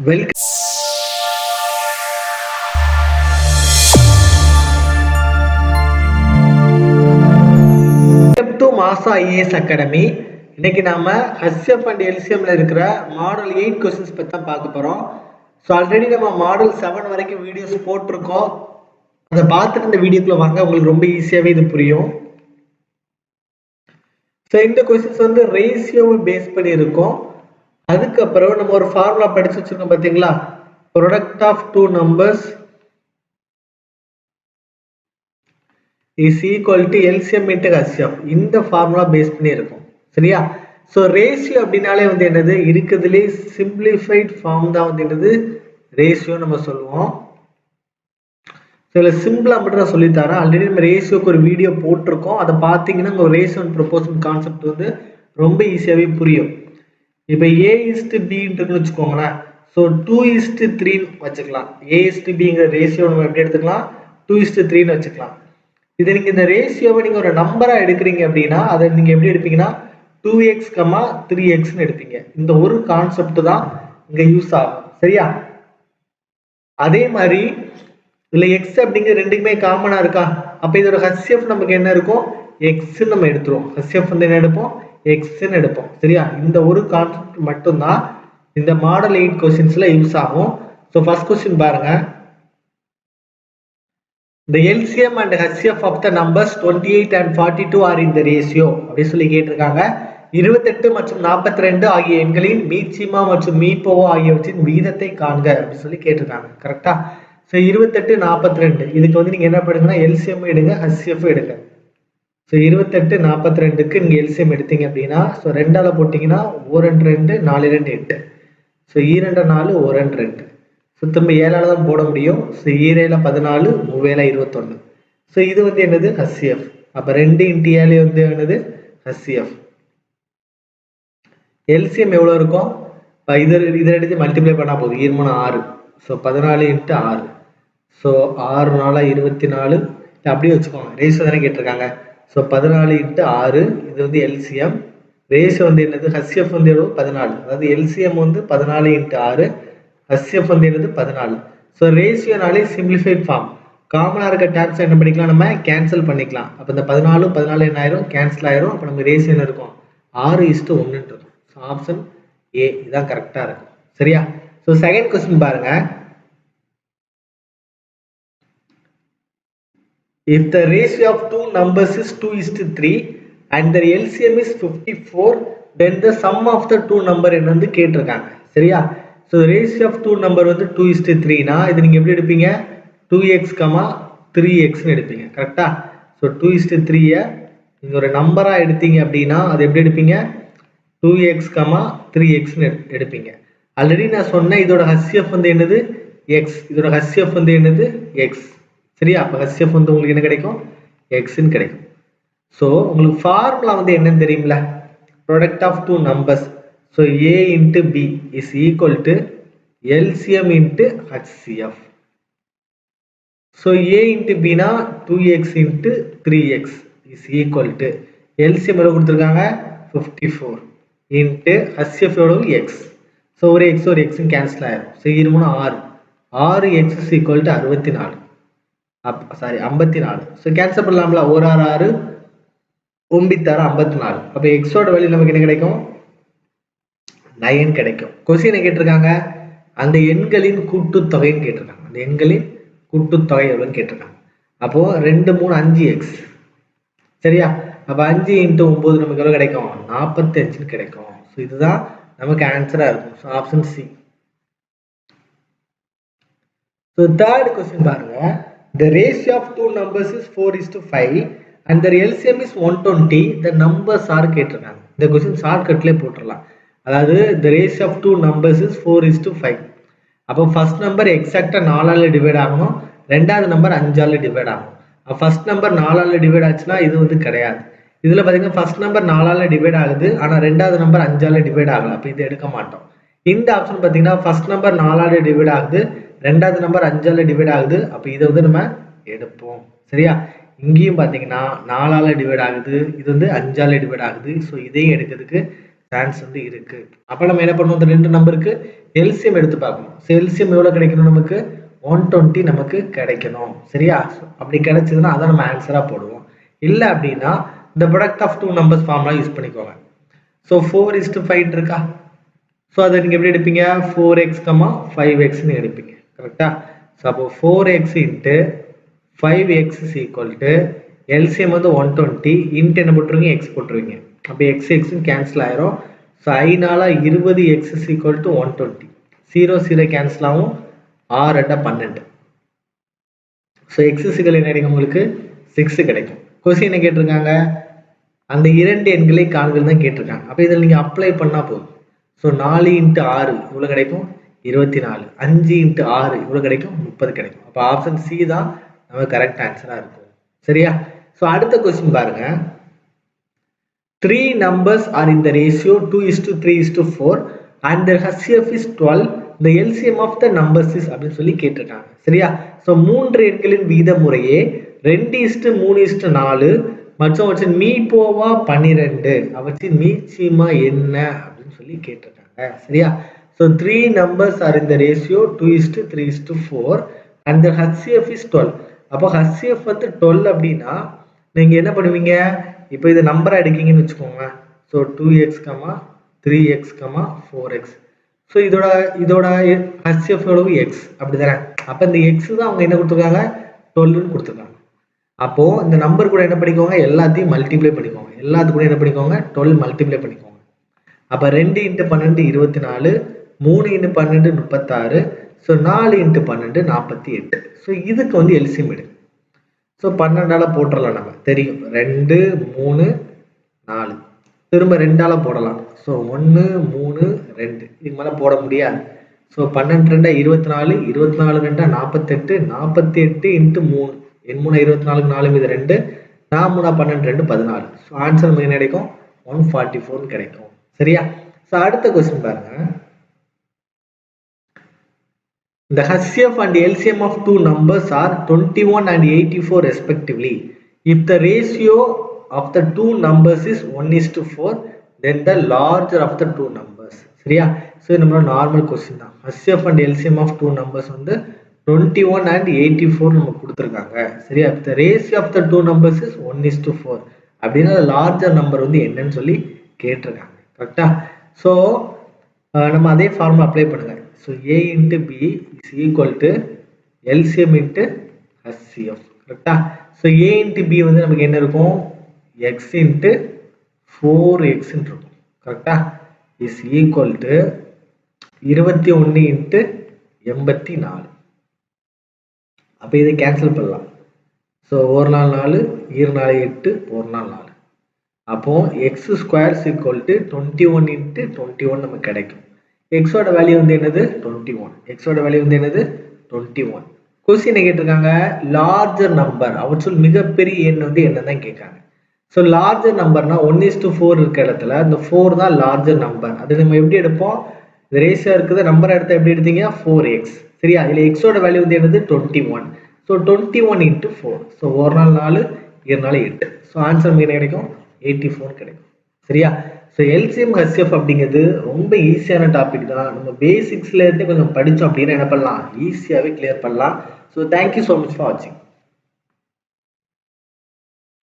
Welcome to Masa IAS Academy. இன்னைக்கு நாம HCF and LCM ல இருக்கிற மாடல் 8 क्वेश्चंस பத்தி தான் பார்க்க போறோம். சோ ஆல்ரெடி நம்ம மாடல் 7 வரைக்கும் வீடியோஸ் போட்டுருக்கோம். அத பார்த்துட்டு இந்த வீடியோக்குள்ள வாங்க, உங்களுக்கு ரொம்ப ஈஸியாவே இது புரியும். சோ இந்த क्वेश्चंस வந்து ரேஷியோவை பேஸ் பண்ணி இருக்கும். அதுக்கு அப்புறம் நம்ம ஒரு ஃபார்முலா படிச்சு வச்சிருக்கோம் பாத்தீங்களா, product of two numbers is equal to LCM into HCF. இந்த ஃபார்முலா பேஸ் பண்ணி இருக்கும். சரியா? சோ ரேஷியோ அப்படினாலே வந்து என்னது, இருக்குதுலே சிம்பிளிஃபைட் ஃபார்ம் தான் வந்து என்னது ரேஷியோ நம்ம சொல்லுவோம். சில சிம்பிளா மட்டும் நான் சொல்லி தரேன். ஆல்ரெடி நம்ம ரேஷியோக்கு ஒரு வீடியோ போட்டிருக்கோம். அதை பார்த்தீங்கன்னா உங்க ரேஷியோ அண்ட் ப்ரொபோர்ஷன் கான்செப்ட் வந்து ரொம்ப ஈஸியாவே புரியும். இப்போ A:B வச்சுக்கோங்களேன். ஸோ 2:3 வச்சுக்கலாம். A:Bங்கிற ரேஷியோ நம்ம எப்படி எடுத்துக்கலாம், 2:3 வச்சுக்கலாம். இதை நீங்க இந்த ரேஷியோவை நீங்க ஒரு நம்பரா எடுக்கிறீங்க அப்படின்னா அதை நீங்க எப்படி எடுப்பீங்கன்னா 2x, 3x எடுப்பீங்க. இந்த ஒரு கான்செப்ட் தான் இங்க யூஸ் ஆகும். சரியா? அதே மாதிரி இதுல x அப்படிங்கிற ரெண்டுக்குமே காமனா இருக்கா, அப்ப இதோட HCF நமக்கு என்ன இருக்கும், x நம்ம எடுத்துருவோம். HCF வந்து என்ன எடுப்போம், x எடுப்போம். சரியா? இந்த ஒரு கான்செப்ட் மட்டும்தான் இந்த மாடல் 8 क्वेश्चंसல யூஸ் ஆகும். சோ ஃபர்ஸ்ட் क्वेश्चन பாருங்க. The LCM and HCF of the numbers 28 and 42 are in the ratio அப்படி சொல்லி கேட்டிருக்காங்க. 28 மற்றும் 42 ஆகிய எண்களின் மீச்சிமா மற்றும் மீப்போவா ஆகியவற்றின் விகிதத்தை காண்க அப்படி சொல்லி கேட்டிருக்காங்க. கரெக்டா? ஸோ 28, 42 இதுக்கு வந்து நீங்க என்ன பண்ணுங்கன்னா LCM எடுங்க, HCF எடுங்க. ஸோ 28, 42க்கு நீங்க LCM எடுத்தீங்க அப்படின்னா ஸோ 2ஆல போட்டீங்கன்னா 1 2 4 2 8. ஸோ 2 4 1 2. ஸோ திரும்ப 7ஆல தான் போட முடியும். ஸோ 7 14, 3 21. ஸோ இது வந்து என்னது HCF. அப்ப 2 × 7 வந்து என்னது HCF. LCM எவ்வளவு இருக்கும், இதை எடுத்து மல்டிப்ளை பண்ணா போதும். 7 6. ஸோ 14 × 6. ஸோ 6 4 24. அப்படியே வச்சுக்கோங்க, ரேஷியோ தானே கேட்டிருக்காங்க. ஸோ 14 × 6 இது வந்து LCM. ரேஷியோ வந்து என்னது HCF வந்து எவ்வளவு 14. அதாவது LCM வந்து 14 × 6, HCF வந்து என்னது 14. ஸோ ரேஷியோனாலே சிம்பிளிஃபைட் ஃபார்ம். காமனா இருக்க டேர்ம்ஸ் என்ன பண்ணிக்கலாம், நம்ம கேன்சல் பண்ணிக்கலாம். அப்ப இந்த 14 14 என்ன ஆயிரும், கேன்சல் ஆயிரும். அப்ப நம்ம ரேஷியோ என்ன இருக்கும், 6:1 இருக்கும். ஸோ ஆப்ஷன் ஏ இதான் கரெக்டா இருக்கும். சரியா? ஸோ செகண்ட் क्वेश्चन பாருங்க. If the ratio of two numbers is 2:3 and the LCM is 54, then the sum of the two number என்னன்னு கேட்டிருக்காங்க. சரியா? So ratio of two number வந்து 2:3 னா இது நீங்க எப்படி எடுப்பீங்க, 2x, 3x எடுப்பீங்க. கரெக்டா? ஸோ 2:3 நீங்க ஒரு நம்பரா எடுத்தீங்க அப்படின்னா அது எப்படி எடுப்பீங்க, 2x, 3x எடுப்பீங்க. ஆல்ரெடி நான் சொன்னேன் இதோட HCF வந்து என்னது x, இதோட HCF வந்து என்னது x. சரியா? அப்ப HCF வந்து உங்களுக்கு என்ன கிடைக்கும், x ன்னு கிடைக்கும். சோ உங்களுக்கு ஃபார்முலா வந்து என்னன்னு தெரியும்ல, product of two numbers. So A × B is equal to LCM × HCF. So A × B னா 2x × 3x is equal to LCM எவ்வளவு கொடுத்துருக்காங்க 54 × HCF எவ்வளவு x. ஸோ ஒரு x ஒரு x கேன்சல் ஆயிரும். So 6 6x is equal to 64. Sorry 54. So cancel பண்ணலாம்ல, 1 6 6 9 54. அப்ப எக்ஸோட வேல்யூ நமக்கு என்ன கிடைக்கும், 9 கிடைக்கும். கொஸ்டின் கேட்டிருக்காங்க அந்த எண்களின் கூட்டுத்தொகைன்னு கேட்டிருக்காங்க. அந்த எண்களின் கூட்டுத்தொகை எவ்வளவுன்னு கேட்டிருக்காங்க. அப்போ 2 3 5x. சரியா? அப்ப 5 × 9 நமக்கு எவ்வளவு கிடைக்கும், 45 கிடைக்கும். ஸோ இதுதான் நமக்கு ஆன்சரா இருக்கும். So option C. So third question பாருங்க. The ratio of two numbers is 4:5 and the LCM is 120. The numbers are கேட்டிருக்காங்க. இந்த क्वेश्चन ஷார்ட்கட்லயே போட்டுறலாம். அதாவது the ratio of two numbers is 4:5. அப்போ ஃபர்ஸ்ட் நம்பர் எக்ஸாக்ட்டா 4ஆல டிவைட் ஆகணும், ரெண்டாவது நம்பர் 5ஆல டிவைட் ஆகணும். First number 4ஆல divide ஆச்சுன்னா இது வந்து கிடையாது. இதுல பாத்தீங்கன்னா ஃபர்ஸ்ட் நம்பர் 4ஆல டிவைட் ஆகுது, ஆனா ரெண்டாவது நம்பர் 5ஆல டிவைட் ஆகல. அப்ப இது எடுக்க மாட்டோம். இந்த ஆப்ஷன் பாத்தீங்கன்னா ஃபர்ஸ்ட் நம்பர் 4ஆல டிவைட் ஆகுது, ரெண்டாவது நம்பர் 5ஆல டிவைட் ஆகுது. அப்ப இதை வந்து நம்ம எடுப்போம். சரியா? இங்கேயும் பாத்தீங்கன்னா 4ஆல டிவைட் ஆகுது, இது வந்து 5ஆல டிவைட் ஆகுது. ஸோ இதையும் எடுக்கிறதுக்கு சான்ஸ் வந்து இருக்கு. அப்ப நம்ம என்ன பண்ணுவோம், இந்த ரெண்டு நம்பருக்கு எல்சிஎம் எடுத்து பார்க்கணும். ஸோ எல்சிஎம் எவ்வளோ கிடைக்கணும் நமக்கு? 120 நமக்கு கிடைக்கணும். சரியா? அப்படி கிடைச்சதுன்னா அதை நம்ம ஆன்சராக போடுவோம். இல்லை அப்படின்னா இந்த ப்ராடக்ட் ஆஃப் டூ நம்பர்ஸ் ஃபார்ம்லாம் யூஸ் பண்ணிக்கோங்க. ஸோ 4:5 இருக்கா? ஸோ அதை நீங்கள் எப்படி எடுப்பீங்க? 4x, 5xன்னு எடுப்பீங்க. கரெக்டா? ஸோ அப்போ 4x into 5x is equal to LCM வந்து 120 இன்ட்டு என்ன போட்டுருவீங்க? எக்ஸ் போட்டுருவீங்க. அப்போ எக்ஸ் எக்ஸ்ன்னு கேன்சல் ஆயிரும். So 5 20x is equal to 120. 0 cancel ஆகும். 6×12. ஸோ எக்ஸ் இசிக்கல் என்ன கிடைக்கும் உங்களுக்கு? 6 கிடைக்கும். கொஸ்டின் என்ன கேட்டிருக்காங்க? அந்த இரண்டு எண்களை காண்கள் தான் கேட்டிருக்காங்க. அப்போ இதில் நீங்கள் அப்ளை பண்ணால் போதும். ஸோ 4 × 6 இவ்வளோ கிடைக்கும்? 24. 5 × 6 இவ்வளோ கிடைக்கும்? 30 கிடைக்கும். அப்போ ஆப்ஷன் சி தான் நம்ம கரெக்ட் ஆன்சராக இருக்கும். சரியா? ஸோ அடுத்த கொஸ்டின் பாருங்க. 3 numbers are in the ratio 2:3:4 and their HCF is 12. The LCM of the numbers is அப்படின்னு சொல்லி கேட்டிருக்காங்க. சரியா? ஸோ 3 எண்களின் விகித முறையே 2:3:4 மற்றும் அவற்றின் மீப்போவா 12 அவற்றின் மீச்சிமா என்ன அப்படின்னு சொல்லி கேட்டிருக்காங்க. சரியா? So 3 numbers are in the ratio 2:3:4 and their HCF is 12. அப்போ HCF வந்து 12 அப்படின்னா நீங்க என்ன பண்ணுவீங்க? இப்போ இது நம்பரா எடுக்கீங்கன்னு வச்சுக்கோங்க. So 2x, 3x, 4x. So இதோட HCF எவ்வளவு? எக்ஸ். அப்படிதானே? அப்போ இந்த எக்ஸ் தான் அவங்க என்ன கொடுத்துருக்காங்க? 12ன்னு கொடுத்துருக்காங்க. அப்போ இந்த நம்பர் கூட என்ன பண்ணிக்கோங்க? எல்லாத்தையும் மல்டிப்ளை பண்ணிக்கோங்க. எல்லாத்து கூட என்ன பண்ணிக்கோங்க? 12 மல்டிப்ளை பண்ணிக்கோங்க. அப்போ 2 × 12 24, 3 × 12 36, ஸோ 4 × 12 48. ஸோ இதுக்கு வந்து எல்சிஎம் எடு. ஸோ 12ஆல போட்டுடலாம். நம்ம தெரியும் 2 3 4 திரும்ப 2ஆல போடலாம். ஸோ 1 3 2 இதுக்கு மேலே போட முடியாது. ஸோ 12 2 24, 24 2 48, 48 × 3 என் 3 24, 4 மீது 2, 4 3 12 2 14. ஸோ ஆன்சர் நமக்கு என்ன கிடைக்கும்? 144 கிடைக்கும். சரியா? ஸோ அடுத்த கொஸ்டின் பாருங்க. The HCF and LCM of two numbers are 21 and 84 respectively. If the ratio of the two numbers is 1:4, then the larger of the two numbers. சரியா? ஸோ நம்மளோட நார்மல் கொஸ்டின் தான். HCF and LCM of two numbers வந்து 21 and 84 நமக்கு கொடுத்துருக்காங்க. சரியா? If the ratio of the two numbers is 1:4 அப்படின்னா larger number வந்து என்னன்னு சொல்லி கேட்டிருக்காங்க. கரெக்டா? ஸோ நம்ம அதே ஃபார்முலா அப்ளை பண்ணுங்க. So A × B is equal to LCM × HCF. கரெக்டா? ஸோ A × B வந்து நமக்கு என்ன இருக்கும்? X × 4x இருக்கும். கரெக்டா? is equal to 21 × 84. அப்போ இதை கேன்சல் பண்ணலாம். ஸோ ஒரு நாள் 4, 2 நாள் 8, ஒரு நாள் 4. அப்போ x² is equal to 21 × 21 நமக்கு கிடைக்கும். எக்ஸோட வேல்யூ வந்து என்னது? 21. எக்ஸோட வேல்யூ வந்து என்னது? 21. கொஸ்டின் கேட்டிருக்காங்க லார்ஜர் நம்பர் அவற்றுள் மிகப்பெரிய எண் வந்து என்னதான் கேட்காங்க. ஸோ லார்ஜர் நம்பர்னா 1:4 இருக்க இடத்துல இந்த 4 தான் லார்ஜர் நம்பர். அது நம்ம எப்படி எடுப்போம்? இந்த ரேஷியோ இருக்குது நம்பர் எடுத்தால் எப்படி எடுத்தீங்க? 4x. சரியா? இதில் எக்ஸோட வேல்யூ வந்து என்னது? 21. ஸோ 21 × 4. ஸோ ஒரு நாள் 4, 2 நாள் 8. ஸோ ஆன்சர் என்ன கிடைக்கும்? 84 கிடைக்கும். சரியா? ஸோ எல்சிஎம் ஹெச்எஃப் அப்படிங்கிறது ரொம்ப ஈஸியான டாபிக் தான். நம்ம பேசிக்ஸ்ல இருந்து கொஞ்சம் படித்தோம் அப்படின்னா என்ன பண்ணலாம்? ஈஸியாகவே கிளியர் பண்ணலாம். So thank you so much for வாட்சிங்.